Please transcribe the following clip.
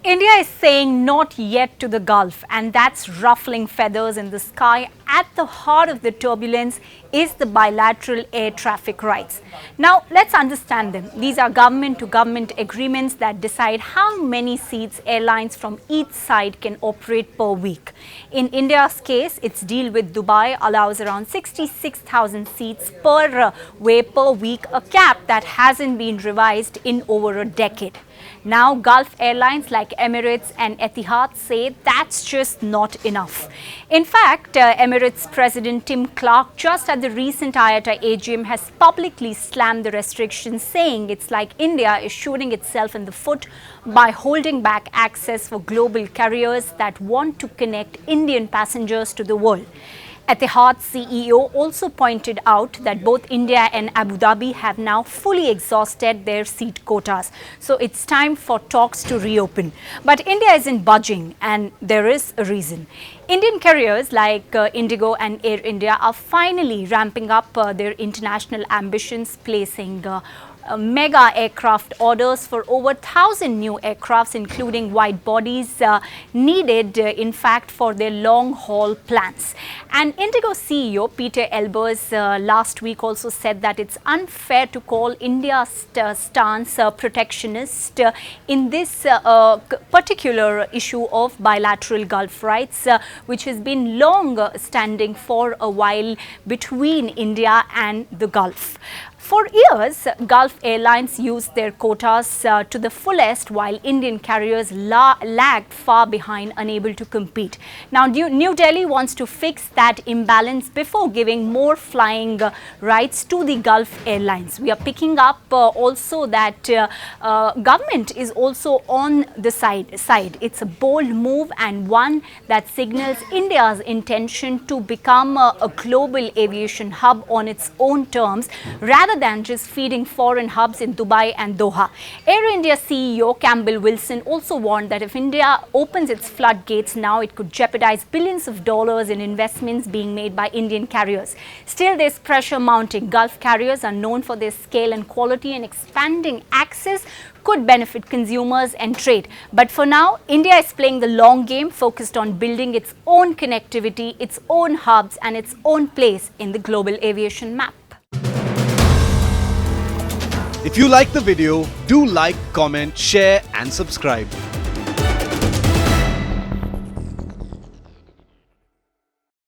India is saying not yet to the Gulf, and that's ruffling feathers in the sky. At the heart of the turbulence is the bilateral air traffic rights. Now, let's understand them. These are government-to-government agreements that decide how many seats airlines from each side can operate per week. In India's case, its deal with Dubai allows around 66,000 seats per way per week, a cap that hasn't been revised in over a decade. Now, Gulf airlines like Emirates and Etihad say that's just not enough. In fact, Emirates President Tim Clark, just at the recent IATA AGM, has publicly slammed the restrictions, saying it's like India is shooting itself in the foot by holding back access for global carriers that want to connect Indian passengers to the world. Etihad CEO also pointed out that both India and Abu Dhabi have now fully exhausted their seat quotas. So it's time for talks to reopen. But India isn't budging, and there is a reason. Indian carriers like Indigo and Air India are finally ramping up their international ambitions, placing mega aircraft orders for over 1,000 new aircrafts, including wide bodies needed, in fact, for their long-haul plans. And Indigo CEO Peter Elbers last week also said that it's unfair to call India's stance protectionist in this particular issue of bilateral Gulf rights, which has been long standing for a while between India and the Gulf. For years, Gulf airlines used their quotas to the fullest, while Indian carriers lagged far behind, unable to compete. Now, New Delhi wants to fix that imbalance before giving more flying rights to the Gulf airlines. We are picking up also that government is also on the side. It's a bold move, and one that signals India's intention to become a global aviation hub on its own terms, rather than just feeding foreign hubs in Dubai and Doha. Air India CEO Campbell Wilson also warned that if India opens its floodgates now, it could jeopardize billions of dollars in investments being made by Indian carriers. Still, there's pressure mounting. Gulf carriers are known for their scale and quality, and expanding access could benefit consumers and trade. But for now, India is playing the long game, focused on building its own connectivity, its own hubs, and its own place in the global aviation map. If you like the video, do like, comment, share and subscribe.